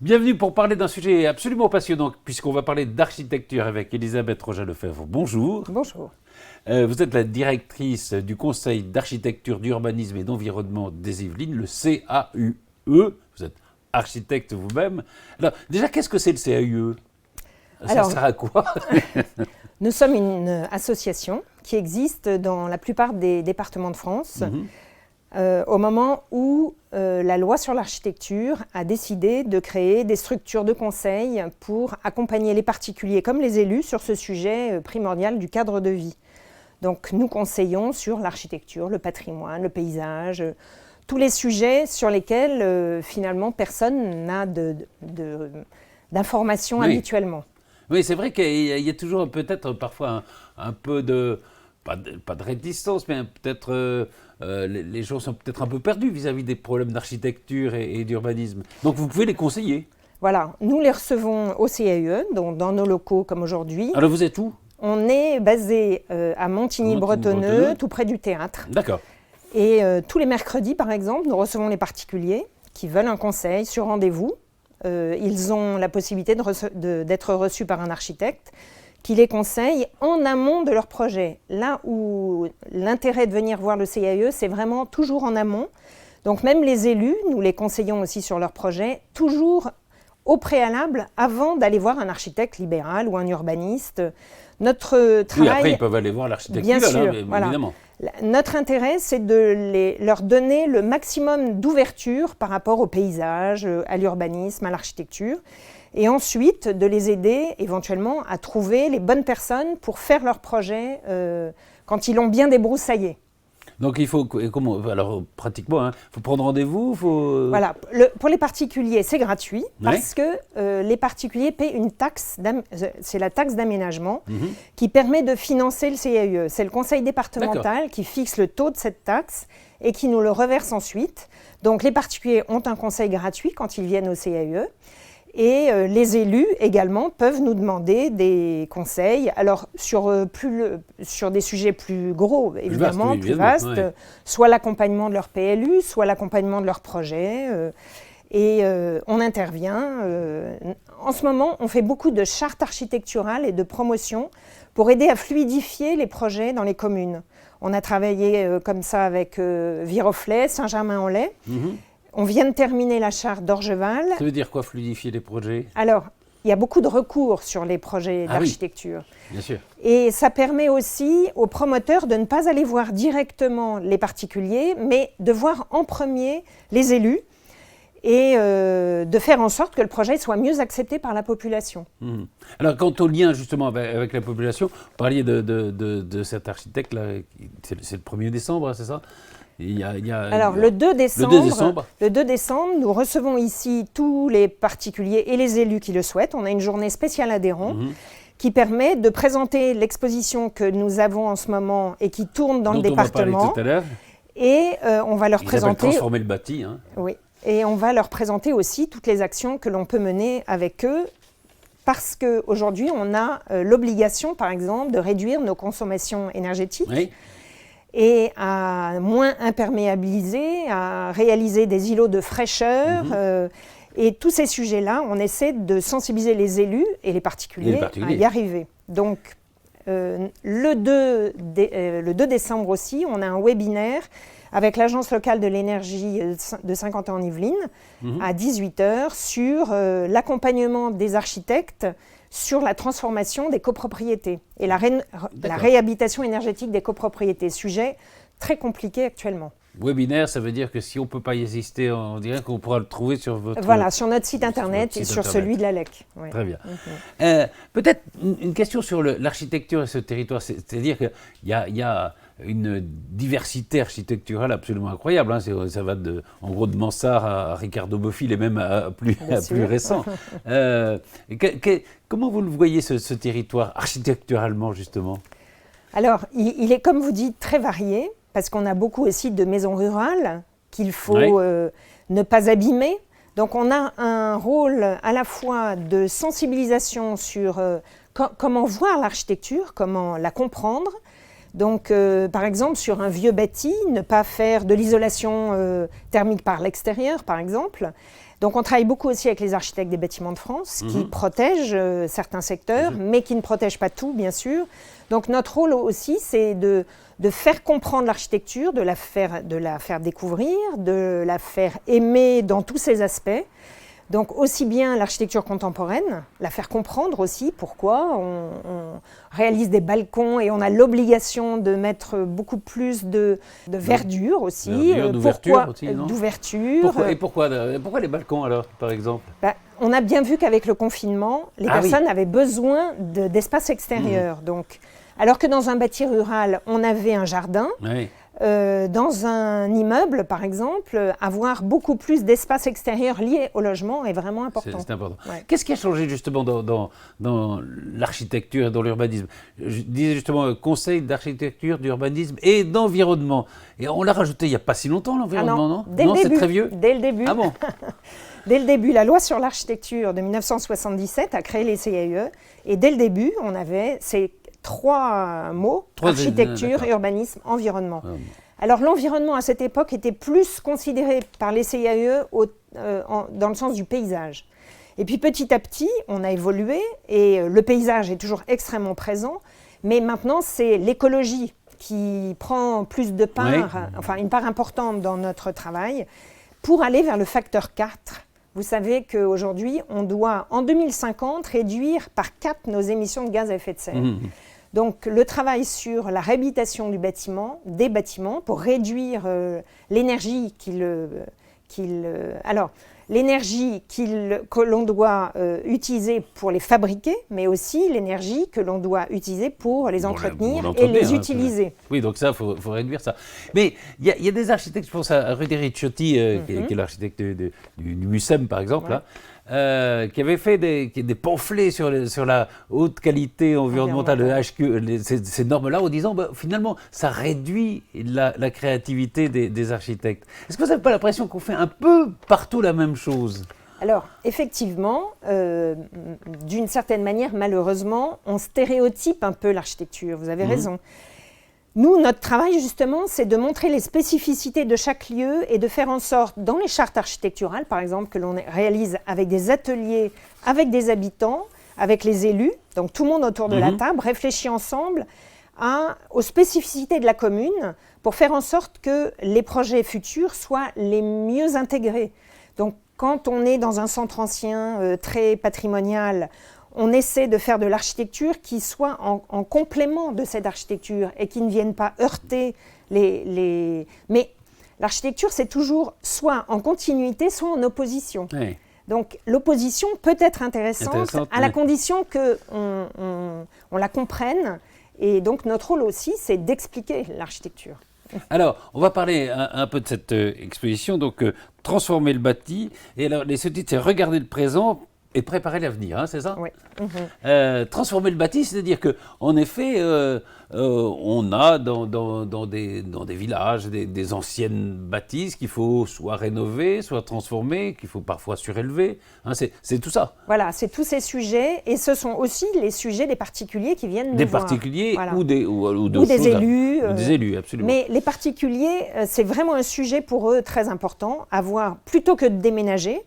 Bienvenue pour parler d'un sujet absolument passionnant, puisqu'on va parler d'architecture avec Elisabeth Roja-Lefebvre. Bonjour. Bonjour. Vous êtes la directrice du Conseil d'architecture, d'urbanisme et d'environnement des Yvelines, le CAUE. Vous êtes architecte vous-même. Alors, déjà, qu'est-ce que c'est le CAUE ? Ça sert à quoi ? Nous sommes une association qui existe dans la plupart des départements de France. Au moment où la loi sur l'architecture a décidé de créer des structures de conseil pour accompagner les particuliers comme les élus sur ce sujet primordial du cadre de vie. Donc nous conseillons sur l'architecture, le patrimoine, le paysage, tous les sujets sur lesquels finalement personne n'a d'informations habituellement. Oui, c'est vrai qu'il y a toujours peut-être parfois un peu de... Pas de réticence, mais peut-être les gens sont peut-être un peu perdus vis-à-vis des problèmes d'architecture et d'urbanisme. Donc vous pouvez les conseiller. Voilà, nous les recevons au CAUE, donc dans nos locaux comme aujourd'hui. Alors vous êtes où ? On est basé à Montigny-Bretonneux, tout près du théâtre. D'accord. Et tous les mercredis, par exemple, nous recevons les particuliers qui veulent un conseil sur rendez-vous. Ils ont la possibilité d'être reçus par un architecte qui les conseille en amont de leur projet. Là où l'intérêt de venir voir le CAUE, c'est vraiment toujours en amont. Donc même les élus, nous les conseillons aussi sur leur projet, toujours au préalable, avant d'aller voir un architecte libéral ou un urbaniste. Notre travail... Oui, après ils peuvent aller voir l'architecte bien libéral, sûr, évidemment. Notre intérêt, c'est de leur donner le maximum d'ouverture par rapport au paysage, à l'urbanisme, à l'architecture. Et ensuite, de les aider éventuellement à trouver les bonnes personnes pour faire leur projet quand ils l'ont bien débroussaillé. Donc il faut, alors pratiquement, il faut prendre rendez-vous, Voilà, pour les particuliers, c'est gratuit parce que les particuliers paient une taxe, c'est la taxe d'aménagement qui permet de financer le CAUE. C'est le conseil départemental qui fixe le taux de cette taxe et qui nous le reverse ensuite. Donc les particuliers ont un conseil gratuit quand ils viennent au CAUE. Et les élus également peuvent nous demander des conseils, alors sur des sujets plus gros, évidemment, plus vastes, soit l'accompagnement de leur PLU, soit l'accompagnement de leur projet. Et on intervient. En ce moment, on fait beaucoup de chartes architecturales et de promotion pour aider à fluidifier les projets dans les communes. On a travaillé comme ça avec Viroflay, Saint-Germain-en-Laye. On vient de terminer la charte d'Orgeval. Ça veut dire quoi, fluidifier les projets ? Alors, il y a beaucoup de recours sur les projets d'architecture. Oui, bien sûr. Et ça permet aussi aux promoteurs de ne pas aller voir directement les particuliers, mais de voir en premier les élus et de faire en sorte que le projet soit mieux accepté par la population. Alors, quant au lien justement avec la population, vous parliez de cet architecte-là, c'est le 1er décembre, c'est ça ? Alors, le 2 décembre, nous recevons ici tous les particuliers et les élus qui le souhaitent. On a une journée spéciale adhérents qui permet de présenter l'exposition que nous avons en ce moment et qui tourne dans le département. On va parler tout à l'heure. Et on va leur présenter... transformer le bâti. Oui, et on va leur présenter aussi toutes les actions que l'on peut mener avec eux. Parce qu'aujourd'hui, on a l'obligation, par exemple, de réduire nos consommations énergétiques. Oui. Et à moins imperméabiliser, à réaliser des îlots de fraîcheur. Et tous ces sujets-là, on essaie de sensibiliser les élus et les particuliers à y arriver. Donc, le 2 décembre aussi, on a un webinaire avec l'Agence locale de l'énergie de Saint-Quentin-en-Yvelines à 18h sur l'accompagnement des architectes sur la transformation des copropriétés et la réhabilitation énergétique des copropriétés. Sujet très compliqué actuellement. Webinaire, ça veut dire que si on ne peut pas y assister, on dirait qu'on pourra le trouver sur votre... Voilà, sur notre site internet et sur celui de l'ALEC. Ouais. Très bien. Peut-être une question sur l'architecture et ce territoire, c'est-à-dire qu'il y a une diversité architecturale absolument incroyable. Ça va en gros de Mansart à Ricardo Bofill et même à plus récent. Comment vous le voyez ce territoire architecturalement justement ? Alors, il est comme vous dites très varié parce qu'on a beaucoup aussi de maisons rurales qu'il faut ne pas abîmer. Donc on a un rôle à la fois de sensibilisation sur comment voir l'architecture, comment la comprendre, Donc, par exemple, sur un vieux bâti, ne pas faire de l'isolation thermique par l'extérieur, par exemple. Donc, on travaille beaucoup aussi avec les architectes des bâtiments de France qui protègent certains secteurs, mais qui ne protègent pas tout, bien sûr. Donc, notre rôle aussi, c'est de faire comprendre l'architecture, de la faire découvrir, de la faire aimer dans tous ses aspects. Donc, aussi bien l'architecture contemporaine, la faire comprendre aussi pourquoi on réalise des balcons et on a l'obligation de mettre beaucoup plus de verdure aussi. D'ouverture aussi, non ? D'ouverture. Et pourquoi les balcons alors, par exemple ? On a bien vu qu'avec le confinement, les personnes avaient besoin d'espace extérieur. Donc, alors que dans un bâti rural, on avait un jardin. Oui. Dans un immeuble, par exemple, avoir beaucoup plus d'espace extérieur lié au logement est vraiment important. C'est important. Ouais. Qu'est-ce qui a changé justement dans l'architecture et dans l'urbanisme ? Je disais justement conseil d'architecture, d'urbanisme et d'environnement. Et on l'a rajouté il n'y a pas si longtemps, l'environnement, non ? Non, c'est très vieux ? Dès le début. Ah bon ? Dès le début, la loi sur l'architecture de 1977 a créé les CAE. Et dès le début, on avait ces 3 mots, architecture, urbanisme, environnement. Alors l'environnement à cette époque était plus considéré par les CAE dans le sens du paysage. Et puis petit à petit, on a évolué et le paysage est toujours extrêmement présent, mais maintenant c'est l'écologie qui prend plus de part, enfin une part importante dans notre travail, pour aller vers le facteur 4. Vous savez qu'aujourd'hui, on doit en 2050 réduire par 4 nos émissions de gaz à effet de serre. Donc, le travail sur la réhabilitation des bâtiments pour réduire l'énergie l'énergie que l'on doit utiliser pour les fabriquer, mais aussi l'énergie que l'on doit utiliser pour les entretenir et les utiliser. Oui, donc ça, il faut réduire ça. Mais il y a des architectes, je pense à Rudy Ricciotti, qui est l'architecte du MUSEM, par exemple, là, qui avait fait des pamphlets sur la haute qualité environnementale, le HQ, ces normes-là, en disant finalement, ça réduit la créativité des architectes. Est-ce que vous n'avez pas l'impression qu'on fait un peu partout la même chose ? Alors, effectivement, d'une certaine manière, malheureusement, on stéréotype un peu l'architecture. Vous avez raison. Nous, notre travail, justement, c'est de montrer les spécificités de chaque lieu et de faire en sorte, dans les chartes architecturales, par exemple, que l'on réalise avec des ateliers, avec des habitants, avec les élus, donc tout le monde autour de la table, réfléchit ensemble aux spécificités de la commune pour faire en sorte que les projets futurs soient les mieux intégrés. Donc, quand on est dans un centre ancien très patrimonial, on essaie de faire de l'architecture qui soit en complément de cette architecture et qui ne vienne pas heurter les... Mais l'architecture, c'est toujours soit en continuité, soit en opposition. Oui. Donc l'opposition peut être intéressante à la condition qu'on la comprenne. Et donc notre rôle aussi, c'est d'expliquer l'architecture. Alors, on va parler un peu de cette exposition, donc transformer le bâti. Et alors, les sous-titres, c'est regarder le présent et préparer l'avenir, hein, c'est ça ? Oui. Transformer le bâti, c'est-à-dire qu'en effet, on a dans des villages des anciennes bâtisses qu'il faut soit rénover, soit transformer, qu'il faut parfois surélever. Hein, c'est tout ça. Voilà, c'est tous ces sujets. Et ce sont aussi les sujets des particuliers qui viennent nous voir. Des particuliers ou des élus. Ou des élus, absolument. Mais les particuliers, c'est vraiment un sujet pour eux très important. Plutôt que de déménager,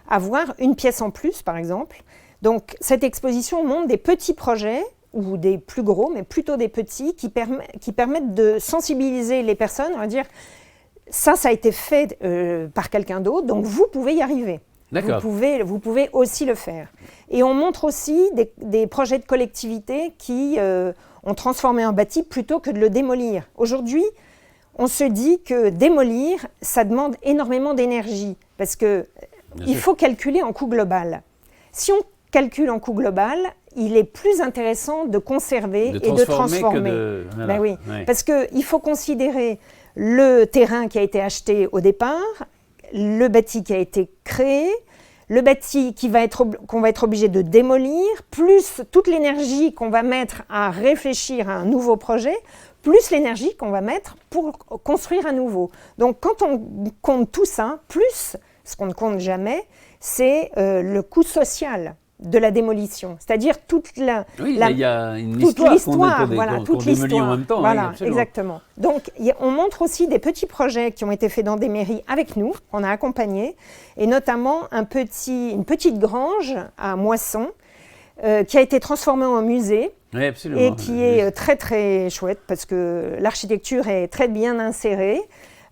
avoir une pièce en plus, par exemple. Donc, cette exposition montre des petits projets, ou des plus gros, mais plutôt des petits, qui permettent de sensibiliser les personnes, on va dire, ça a été fait par quelqu'un d'autre, donc vous pouvez y arriver. D'accord. Vous pouvez aussi le faire. Et on montre aussi des projets de collectivités qui ont transformé un bâti plutôt que de le démolir. Aujourd'hui, on se dit que démolir, ça demande énormément d'énergie, parce qu'il faut calculer en coût global. Si on calcule en coût global, il est plus intéressant de conserver et de transformer. Voilà. Ben oui, parce qu'il faut considérer le terrain qui a été acheté au départ, le bâti qui a été créé, le bâti qu'on va être obligé de démolir, plus toute l'énergie qu'on va mettre à réfléchir à un nouveau projet, plus l'énergie qu'on va mettre pour construire un nouveau. Donc quand on compte tout ça, plus ce qu'on ne compte jamais, c'est le coût social. de la démolition, c'est-à-dire toute la, oui, la il y a une toute histoire l'histoire, qu'on démolit en même temps. Voilà, oui, exactement. Donc, on montre aussi des petits projets qui ont été faits dans des mairies avec nous, qu'on a accompagnés, et notamment une petite grange à Moisson, qui a été transformée en musée. Oui, absolument. Et qui est très très chouette parce que l'architecture est très bien insérée.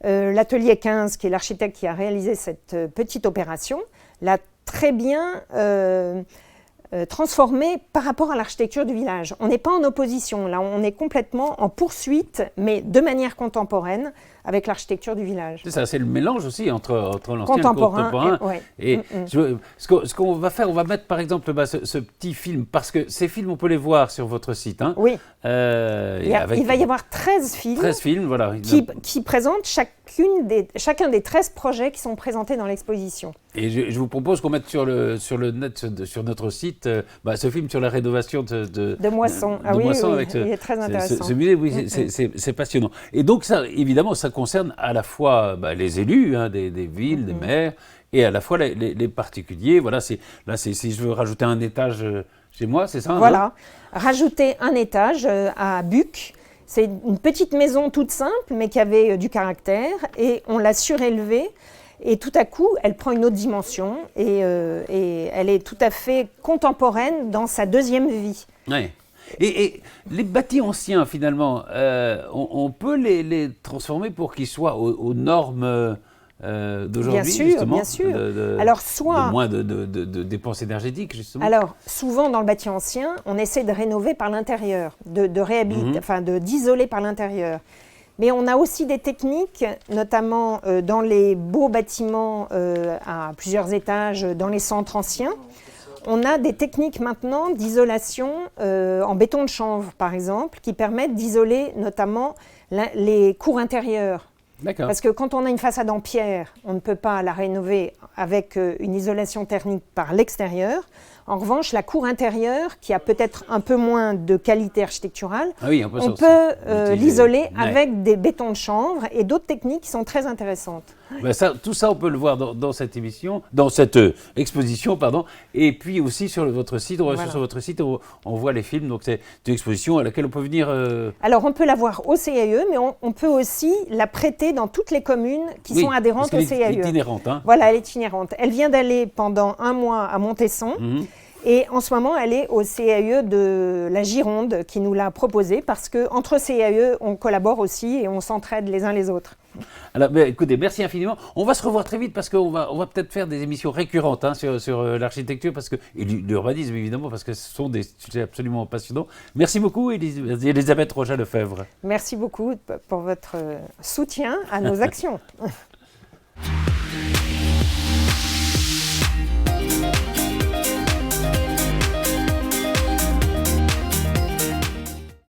L'atelier 15, qui est l'architecte qui a réalisé cette petite opération, l'a très bien transformée par rapport à l'architecture du village. On n'est pas en opposition, là on est complètement en poursuite, mais de manière contemporaine, avec l'architecture du village. C'est ça, c'est le mélange aussi entre l'ancien et le contemporain. Et ce qu'on va faire, on va mettre par exemple ce petit film, parce que ces films, on peut les voir sur votre site. Hein, oui. Il va y avoir 13 films, 13 films voilà, qui présentent chacun des 13 projets qui sont présentés dans l'exposition. Et je vous propose qu'on mette sur le net, sur notre site, ce film sur la rénovation de Moisson. Moisson avec il est très intéressant. Ce musée, oui, c'est passionnant. Et donc, ça, évidemment, ça concerne à la fois les élus des villes, des maires, et à la fois les particuliers. Voilà, si je veux rajouter un étage chez moi, c'est ça? Voilà, rajouter un étage à Buc. C'est une petite maison toute simple, mais qui avait du caractère, et on l'a surélevée. Et tout à coup, elle prend une autre dimension et elle est tout à fait contemporaine dans sa deuxième vie. Ouais. Et les bâtis anciens, finalement, on peut les transformer pour qu'ils soient aux normes d'aujourd'hui, justement. Bien sûr. Alors, de moins de dépenses énergétiques, justement. Alors, souvent, dans le bâti ancien, on essaie de rénover par l'intérieur, de réhabiliter, d'isoler par l'intérieur. Mais on a aussi des techniques, notamment dans les beaux bâtiments à plusieurs étages, dans les centres anciens. On a des techniques maintenant d'isolation en béton de chanvre, par exemple, qui permettent d'isoler notamment les cours intérieures. D'accord. Parce que quand on a une façade en pierre, on ne peut pas la rénover avec une isolation thermique par l'extérieur. En revanche, la cour intérieure, qui a peut-être un peu moins de qualité architecturale, on peut l'isoler avec des bétons de chanvre et d'autres techniques qui sont très intéressantes. Tout ça, on peut le voir dans cette émission, dans cette exposition, pardon. Et puis aussi sur votre site, sur votre site, on voit les films. Donc c'est une exposition à laquelle on peut venir. Alors on peut la voir au CIAE, mais on peut aussi la prêter dans toutes les communes qui sont adhérentes au CIAE. Elle est itinérante. Hein. Voilà, elle est itinérante. Elle vient d'aller pendant 1 mois à Montesson. Et en ce moment, elle est au CIAE de la Gironde qui nous l'a proposée parce qu'entre CIAE, on collabore aussi et on s'entraide les uns les autres. Alors, écoutez, merci infiniment. On va se revoir très vite parce qu'on va peut-être faire des émissions récurrentes sur l'architecture et l'urbanisme, évidemment, parce que ce sont des sujets absolument passionnants. Merci beaucoup, Elisabeth Roja-Lefebvre. Merci beaucoup pour votre soutien à nos actions.